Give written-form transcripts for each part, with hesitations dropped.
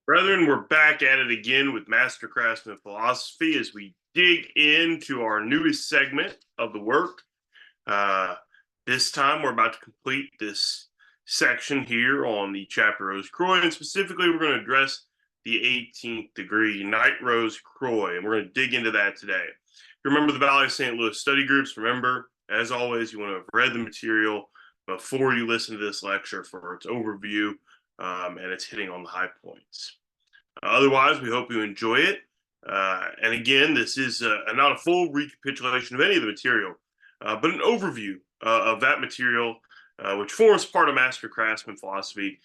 Brethren, we're back at it again with Master Craftsman philosophy as we dig into our newest segment of the work. Uh, this time, we're about to complete this section here on the chapter Rose Croix, and specifically, we're going to address the 18th degree, Night Rose Croix, and we're going to dig into that today. If you remember the Valley of St. Louis study groups, remember, as always, you want to have read the material before you listen to this lecture for its overview and its hitting on the high points. Otherwise, we hope you enjoy it. And again, this is not a full recapitulation of any of the material, but an overview of that material, which forms part of Master Craftsman philosophy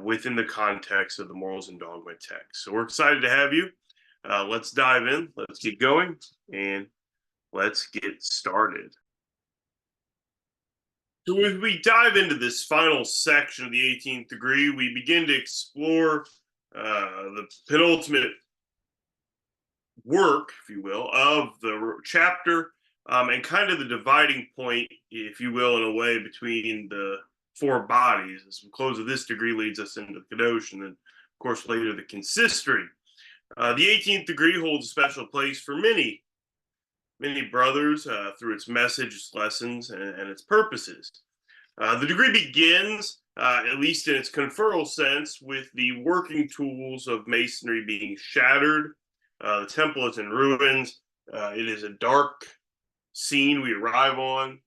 within the context of the Morals and Dogma text. So we're excited to have you. Let's dive in, let's get going, and let's get started. So as we dive into this final section of the 18th degree, we begin to explore the penultimate work, if you will, of the chapter and kind of the dividing point, if you will, in a way, between the four bodies. As the close of this degree leads us into the Kadosh, and then, of course, later the consistory. The 18th degree holds a special place for many brothers through its message, its lessons, and its purposes. The degree begins, at least in its conferral sense, with the working tools of masonry being shattered. The temple is in ruins. It is a dark scene we arrive on.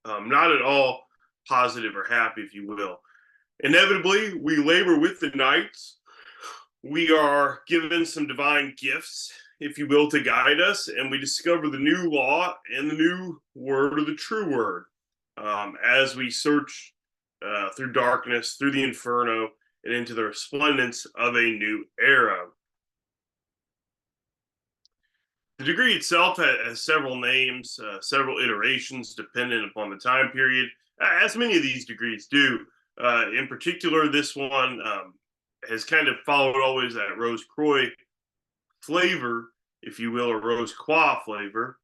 Not at all positive or happy, if you will. Inevitably, we labor with the knights. We are given some divine gifts, if you will, to guide us, and we discover the new law and the new word, or the true word, as we search through darkness, through the inferno, and into the resplendence of a new era. The degree itself has several names, several iterations, dependent upon the time period, as many of these degrees do. In particular, this one has kind of followed always that Rose Croix flavor, if you will, or Rose Croix flavor,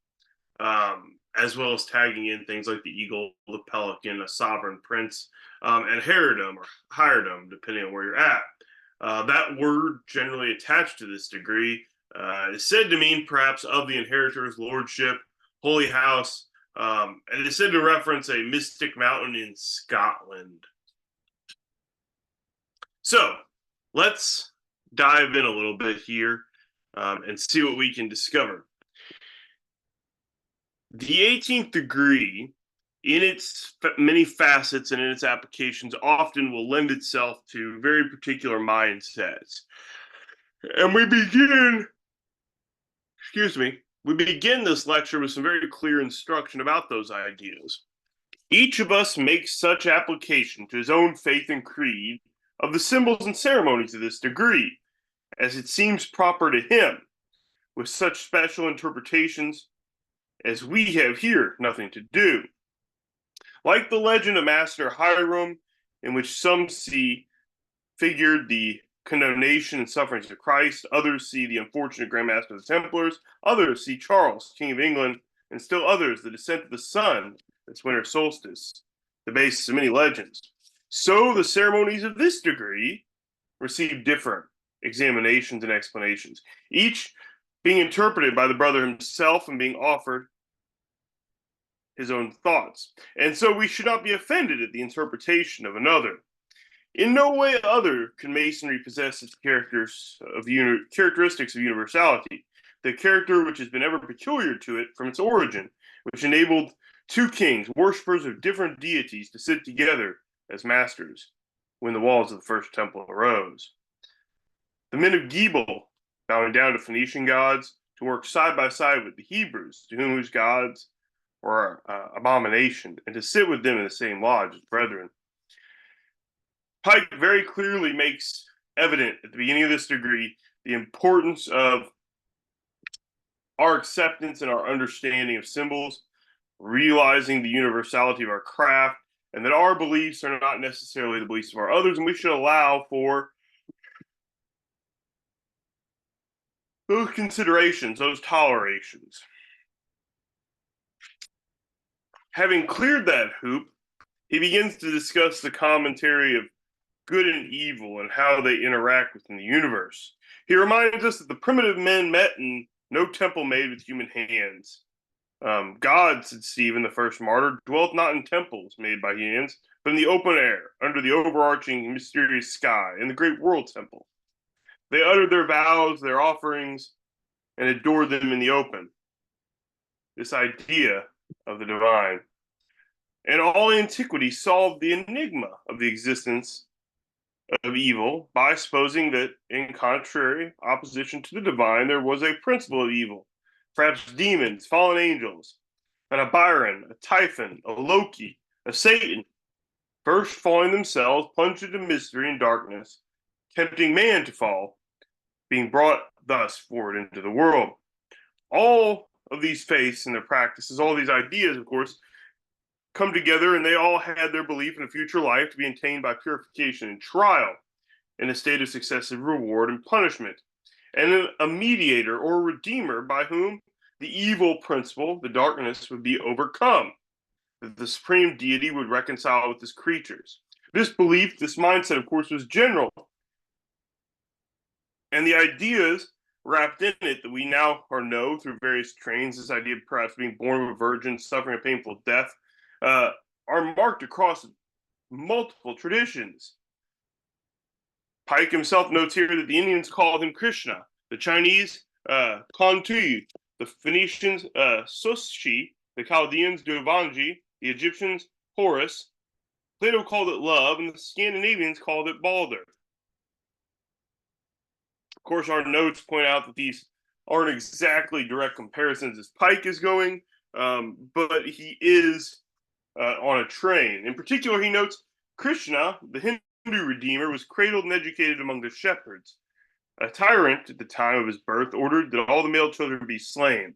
as well as tagging in things like the eagle, the pelican, a sovereign prince, and heirdom or heirdom, depending on where you're at. That word generally attached to this degree is said to mean perhaps of the inheritor's lordship, holy house, and it is said to reference a mystic mountain in Scotland. So let's dive in a little bit here and see what we can discover. The 18th degree, in its many facets and in its applications, often will lend itself to very particular mindsets. And we begin this lecture with some very clear instruction about those ideas. Each of us makes such application to his own faith and creed of the symbols and ceremonies of this degree, as it seems proper to him, with such special interpretations as we have here nothing to do. Like the legend of Master Hiram, in which some see figured the condemnation and sufferings of Christ, others see the unfortunate Grand Master of the Templars, others see Charles, King of England, and still others the descent of the sun, its winter solstice, the basis of many legends. So the ceremonies of this degree receive different examinations and explanations, each being interpreted by the brother himself and being offered his own thoughts. And so we should not be offended at the interpretation of another. In no way other can Masonry possess its characteristics of universality, the character which has been ever peculiar to it from its origin, which enabled two kings, worshippers of different deities, to sit together as masters when the walls of the first temple arose. The men of Gebel, bowing down to Phoenician gods, to work side by side with the Hebrews, to whose gods were abomination, and to sit with them in the same lodge as brethren. Pike very clearly makes evident at the beginning of this degree the importance of our acceptance and our understanding of symbols, realizing the universality of our craft, and that our beliefs are not necessarily the beliefs of our others, and we should allow for those considerations, those tolerations. Having cleared that hoop, he begins to discuss the commentary of good and evil and how they interact within the universe. He reminds us that the primitive men met in no temple made with human hands. God, said Stephen, the first martyr, dwelt not in temples made by hands, but in the open air, under the overarching mysterious sky, in the great world temple. They uttered their vows, their offerings, and adored them in the open. This idea of the divine. And all antiquity solved the enigma of the existence of evil by supposing that, in contrary opposition to the divine, there was a principle of evil, perhaps demons, fallen angels, an Abiron, a Typhon, a Loki, a Satan, first falling themselves, plunged into mystery and darkness, tempting man to fall, being brought thus forward into the world. All of these faiths and their practices, all these ideas, of course, come together, and they all had their belief in a future life to be attained by purification and trial in a state of successive reward and punishment, and a mediator or redeemer by whom the evil principle, the darkness, would be overcome, that the supreme deity would reconcile with his creatures. This belief, this mindset, of course, was general, and the ideas wrapped in it that we now know through various trains, this idea of perhaps being born of a virgin, suffering a painful death, are marked across multiple traditions. Pike himself notes here that the Indians called him Krishna, the Chinese Kantu, the Phoenicians Soshi, the Chaldeans Duvanji, the Egyptians Horus. Plato called it love, and the Scandinavians called it Balder. Of course, our notes point out that these aren't exactly direct comparisons as Pike is going, but he is on a train. In particular, he notes Krishna, the Hindu redeemer, was cradled and educated among the shepherds. A tyrant at the time of his birth ordered that all the male children be slain.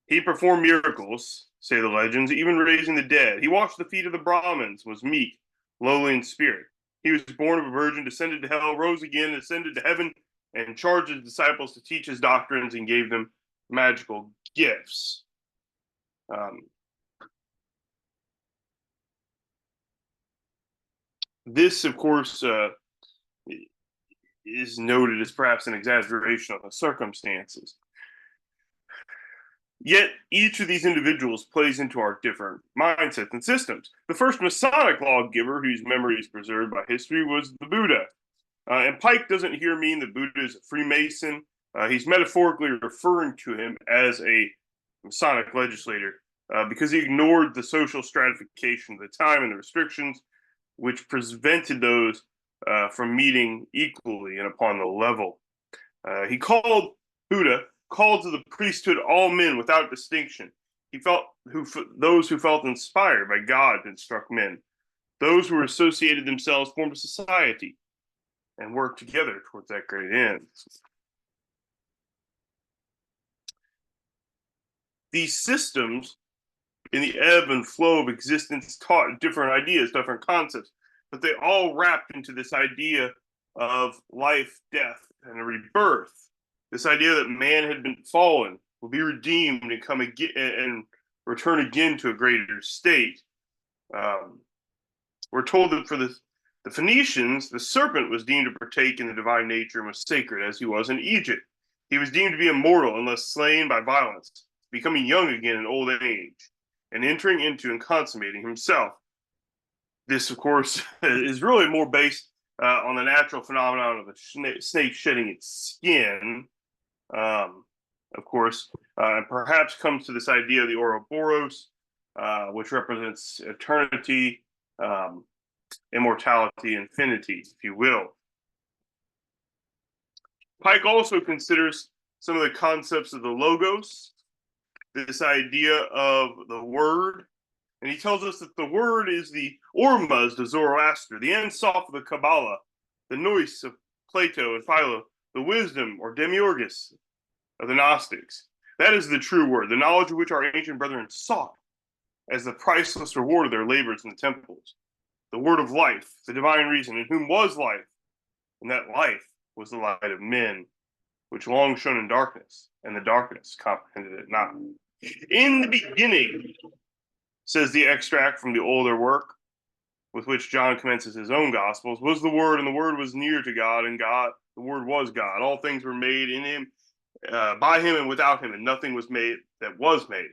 He performed miracles, say the legends, even raising the dead. He washed the feet of the Brahmins, was meek, lowly in spirit. He was born of a virgin, descended to hell, rose again, ascended to heaven, and charged his disciples to teach his doctrines and gave them magical gifts. This, of course, is noted as perhaps an exaggeration of the circumstances. Yet each of these individuals plays into our different mindsets and systems. The first Masonic lawgiver whose memory is preserved by history was the Buddha. And Pike doesn't here mean that Buddha is a Freemason. He's metaphorically referring to him as a Masonic legislator because he ignored the social stratification of the time and the restrictions which prevented those from meeting equally and upon the level. He called Buddha called to the priesthood all men without distinction. He felt those who felt inspired by God to instruct men. Those who were associated themselves formed a society and worked together towards that great end. These systems in the ebb and flow of existence taught different ideas, different concepts, but they all wrapped into this idea of life, death, and a rebirth. This idea that man had been fallen, will be redeemed and come again and return again to a greater state. We're told that for the Phoenicians, the serpent was deemed to partake in the divine nature and was sacred, as he was in Egypt. He was deemed to be immortal unless slain by violence, becoming young again in old age, and entering into and consummating himself. This, of course, is really more based on the natural phenomenon of a snake shedding its skin, of course, and perhaps comes to this idea of the Ouroboros, which represents eternity, immortality, infinity, if you will. Pike also considers some of the concepts of the logos, this idea of the word, and he tells us that the word is the Ormuzd of Zoroaster, the Ensof of the Kabbalah, the Nous of Plato and Philo, the wisdom or Demiurgus of the Gnostics. That is the true word, the knowledge of which our ancient brethren sought as the priceless reward of their labors in the temples. The word of life, the divine reason, in whom was life, and that life was the light of men, which long shone in darkness, and the darkness comprehended it not. In the beginning, says the extract from the older work, with which John commences his own Gospels, was the Word, and the Word was near to God, and the Word was God. All things were made in him, by him and without him, and nothing was made that was made.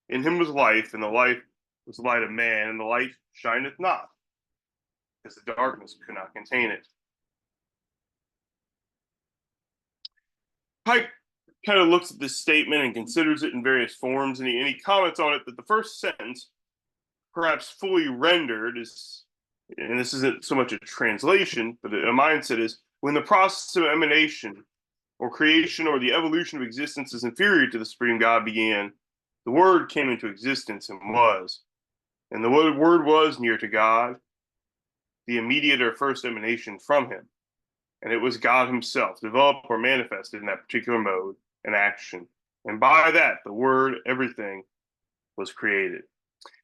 In him was life, and the life was the light of man, and the light shineth not, because the darkness could not contain it. Pike kind of looks at this statement and considers it in various forms, and he comments on it that the first sentence, perhaps fully rendered, is, and this isn't so much a translation, but a mindset, is when the process of emanation or creation or the evolution of existence is inferior to the supreme God began, the Word came into existence and was. And the Word was near to God, the immediate or first emanation from him. And it was God himself, developed or manifested in that particular mode and action. And by that, the Word, everything was created.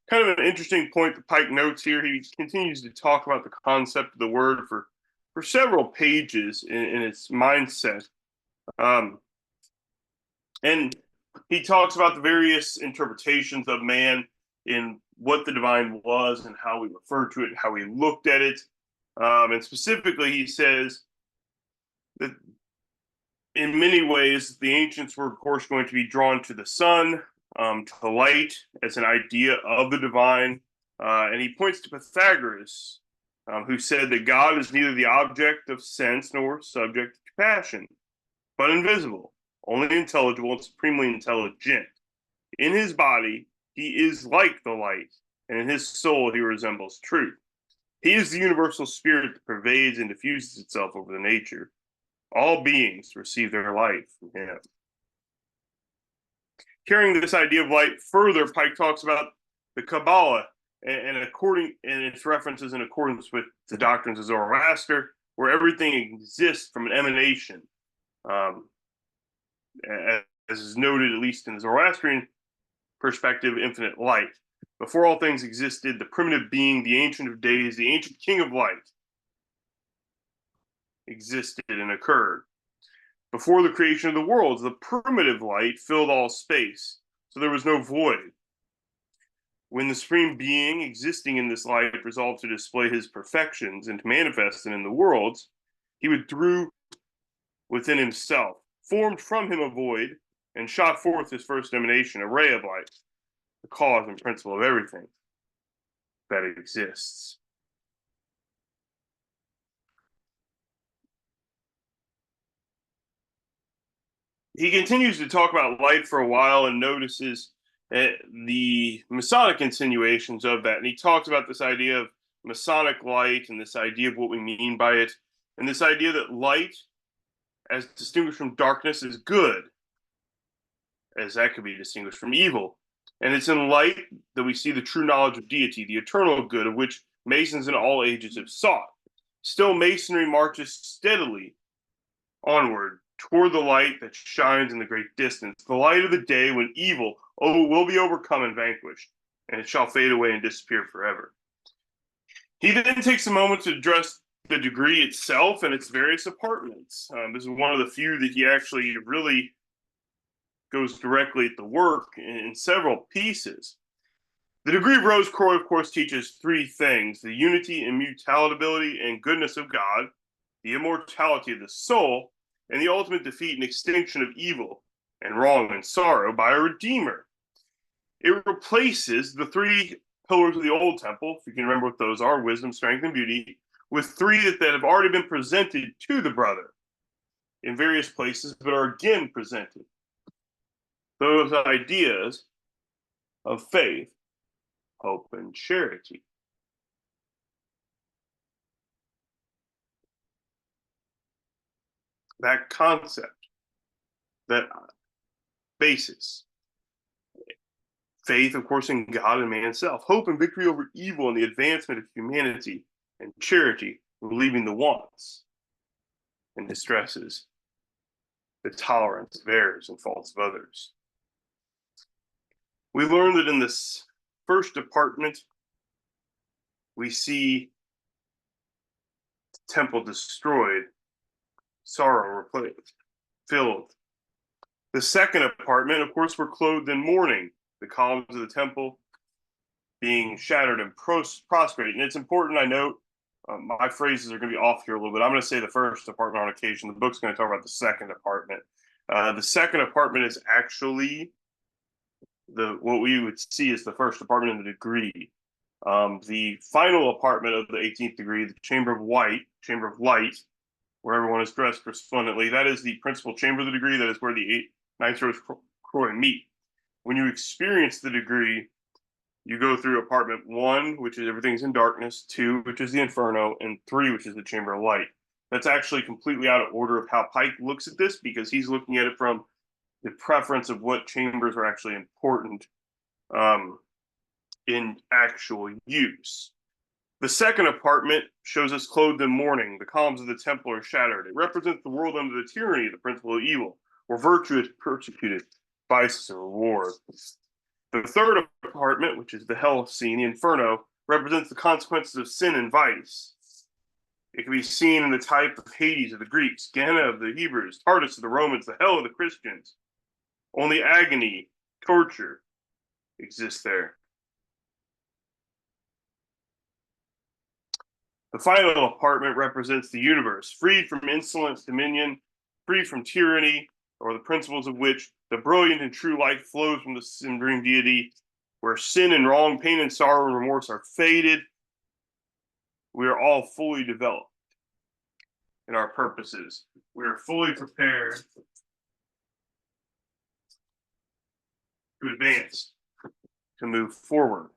Kind of an interesting point that Pike notes here. He continues to talk about the concept of the Word for several pages in its mindset. And he talks about the various interpretations of man in what the divine was and how we referred to it, how we looked at it. And specifically, he says that in many ways, the ancients were, of course, going to be drawn to the sun, to the light as an idea of the divine. And he points to Pythagoras, who said that God is neither the object of sense nor subject to passion, but invisible, only intelligible and supremely intelligent. In his body, he is like the light, and in his soul, he resembles truth. He is the universal spirit that pervades and diffuses itself over the nature. All beings receive their light from him. Carrying this idea of light further, Pike talks about the Kabbalah and its references in accordance with the doctrines of Zoroaster, where everything exists from an emanation, as is noted at least in the Zoroastrian perspective, infinite light. Before all things existed, the primitive being, the ancient of days, the ancient king of light, existed and occurred. Before the creation of the worlds, the primitive light filled all space, so there was no void. When the supreme being existing in this light resolved to display his perfections and to manifest them in the worlds, he withdrew within himself, formed from him a void, and shot forth his first emanation, a ray of light, the cause and principle of everything that exists. He continues to talk about light for a while and notices the Masonic insinuations of that. And he talks about this idea of Masonic light and this idea of what we mean by it, and this idea that light, as distinguished from darkness, is good, as that could be distinguished from evil. And it's in light that we see the true knowledge of deity, the eternal good of which Masons in all ages have sought. Still, Masonry marches steadily onward toward the light that shines in the great distance, the light of the day when evil will be overcome and vanquished, and it shall fade away and disappear forever. He then takes a moment to address the degree itself and its various apartments. This is one of the few that he actually really goes directly at the work in several pieces. The degree of Rose Croix, of course, teaches three things: the unity, immutability, and goodness of God, the immortality of the soul, and the ultimate defeat and extinction of evil and wrong and sorrow by a Redeemer. It replaces the three pillars of the Old Temple, if you can remember what those are, wisdom, strength, and beauty, with three that have already been presented to the brother in various places, but are again presented. Those ideas of faith, hope, and charity. That concept, that basis. Faith, of course, in God and man's self. Hope and victory over evil and the advancement of humanity. And charity, relieving the wants and distresses, the tolerance of errors and faults of others. We learn that in this first department, we see the temple destroyed, sorrow filled. The second apartment, of course, were clothed in mourning. The columns of the temple being shattered and prostrate. And it's important I note, my phrases are going to be off here a little bit. I'm going to say the first apartment on occasion. The book's going to talk about the second apartment. The second apartment is actually what we would see as the first apartment in the degree. The final apartment of the 18th degree, the Chamber of Light, where everyone is dressed resplendently, that is the principal chamber of the degree. That is where the Ninth Rose Croix meet. When you experience the degree, you go through apartment 1, which is everything's in darkness, 2, which is the Inferno, and 3, which is the Chamber of Light. That's actually completely out of order of how Pike looks at this, because he's looking at it from the preference of what chambers are actually important in actual use. The second apartment shows us clothed in mourning. The columns of the temple are shattered. It represents the world under the tyranny of the principle of evil, where virtue is persecuted, vice is a reward. The third apartment, which is the hell scene, the Inferno, represents the consequences of sin and vice. It can be seen in the type of Hades of the Greeks, Gehenna of the Hebrews, Tartarus of the Romans, the hell of the Christians. Only agony, torture exists there. The final apartment represents the universe, freed from insolent dominion, free from tyranny, or the principles of which the brilliant and true light flows from the supreme deity, where sin and wrong, pain and sorrow and remorse are faded. We are all fully developed in our purposes. We are fully prepared to advance, to move forward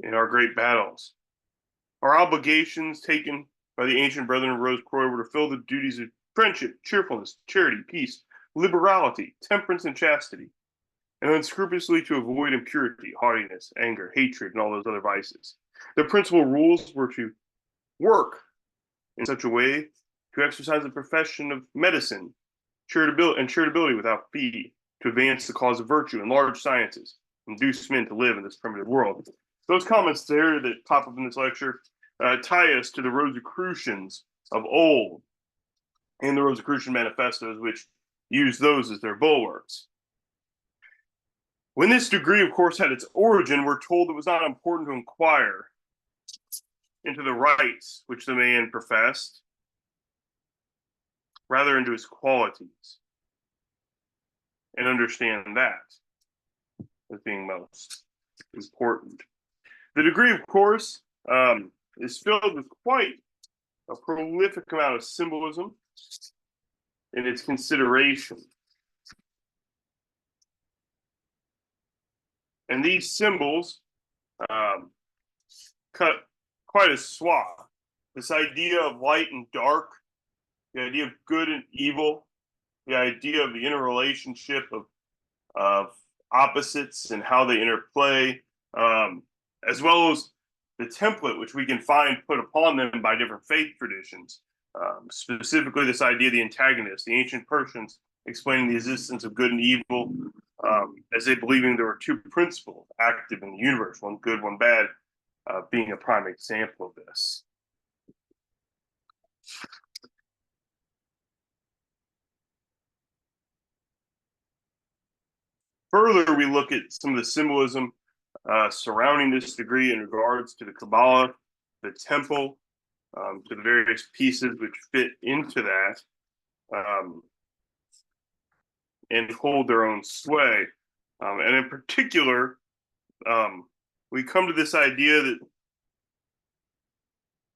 in our great battles. Our obligations taken by the ancient brethren of Rose Croix were to fill the duties of friendship, cheerfulness, charity, peace, liberality, temperance, and chastity, and unscrupulously to avoid impurity, haughtiness, anger, hatred, and all those other vices. The principal rules were to work in such a way to exercise the profession of medicine, charitability without fee, to advance the cause of virtue and large sciences, induce men to live in this primitive world. Those comments there that pop up in this lecture tie us to the Rosicrucians of old and the Rosicrucian manifestos, which use those as their bulwarks. When this degree, of course, had its origin, we're told it was not important to inquire into the rights which the man professed, rather into his qualities, and understand that as being most important. The degree, of course, is filled with quite a prolific amount of symbolism in its consideration. And these symbols cut quite a swath. This idea of light and dark, the idea of good and evil, the idea of the interrelationship of opposites and how they interplay, as well as the template which we can find put upon them by different faith traditions. Specifically, this idea of the antagonist, the ancient Persians explaining the existence of good and evil, as they believing there were two principles active in the universe, one good, one bad, being a prime example of this. Further, we look at some of the symbolism surrounding this degree in regards to the Kabbalah, the temple, to the various pieces which fit into that, and hold their own sway. And in particular, we come to this idea that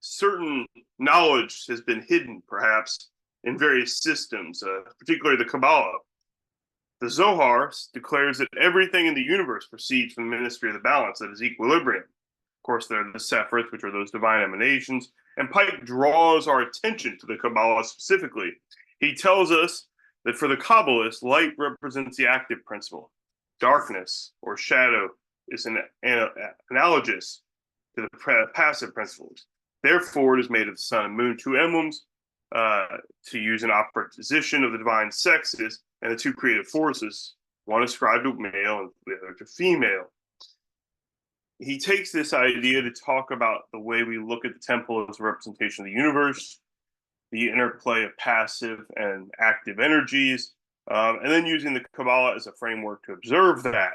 certain knowledge has been hidden, perhaps, in various systems, particularly the Kabbalah. The Zohar declares that everything in the universe proceeds from the ministry of the balance, that is equilibrium. Of course, there are the Sephiroth, which are those divine emanations, and Pike draws our attention to the Kabbalah specifically. He tells us that for the Kabbalists, light represents the active principle. Darkness, or shadow, is analogous to the passive principles. Therefore, it is made of the sun and moon, two emblems, to use an opposition of the divine sexes, and the two creative forces, one ascribed to male and the other to female. He takes this idea to talk about the way we look at the temple as a representation of the universe, the interplay of passive and active energies, and then using the Kabbalah as a framework to observe that.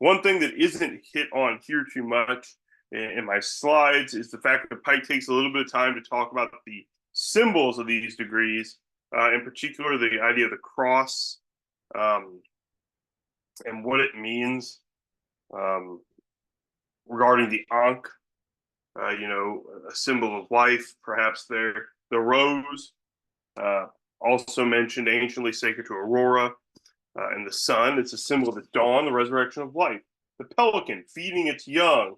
One thing that isn't hit on here too much in my slides is the fact that Pike takes a little bit of time to talk about the symbols of these degrees, in particular the idea of the cross, and what it means, regarding the Ankh, a symbol of life, perhaps there. The rose, also mentioned anciently sacred to Aurora, and the sun, it's a symbol of the dawn, the resurrection of life. The pelican feeding its young,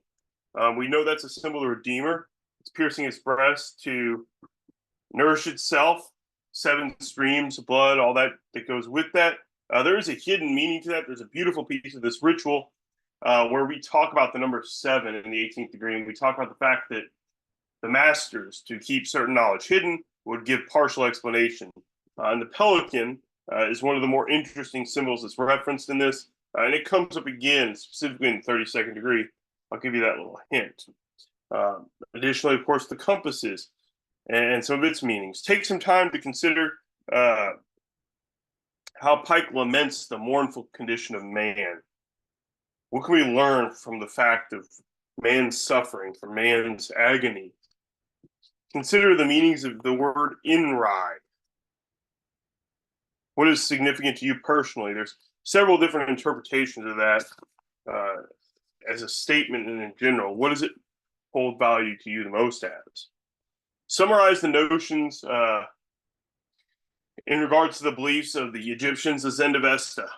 we know that's a symbol of the Redeemer. It's piercing its breast to nourish itself, 7 streams of blood, all that goes with that. There is a hidden meaning to that. There's a beautiful piece of this ritual where we talk about the number 7 in the 18th degree, and we talk about the fact that the masters, to keep certain knowledge hidden, would give partial explanation. And the pelican is one of the more interesting symbols that's referenced in this, and it comes up again specifically in the 32nd degree. I'll give you that little hint. Additionally, of course, the compasses and some of its meanings. Take some time to consider how Pike laments the mournful condition of man. What can we learn from the fact of man's suffering, from man's agony? Consider the meanings of the word "inride." What is significant to you personally? There's several different interpretations of that as a statement and in general. What does it hold value to you the most as? Summarize the notions in regards to the beliefs of the Egyptians, the Zendavesta,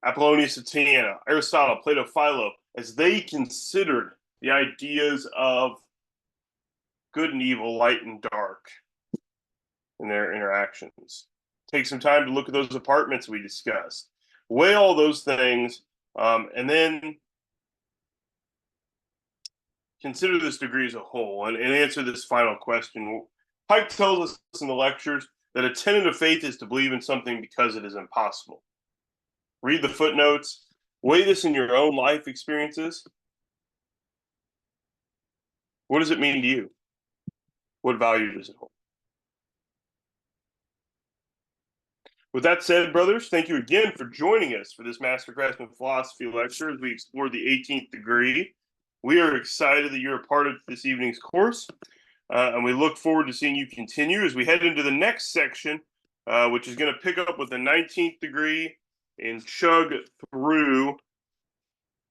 Apollonius of Tyana, Aristotle, Plato, Philo, as they considered the ideas of good and evil, light and dark in their interactions. Take some time to look at those apartments we discussed. Weigh all those things, and then consider this degree as a whole and answer this final question. Pike tells us in the lectures that a tenet of faith is to believe in something because it is impossible. Read the footnotes. Weigh this in your own life experiences. What does it mean to you? What value does it hold? With that said, brothers, thank you again for joining us for this Master Craftsman Philosophy lecture as we explore the 18th degree. We are excited that you're a part of this evening's course, and we look forward to seeing you continue as we head into the next section, which is going to pick up with the 19th degree and chug through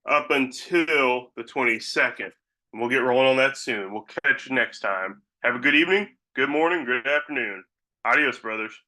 up until the 22nd. And we'll get rolling on that soon. We'll catch you next time. Have a good evening, good morning, good afternoon. Adios, brothers.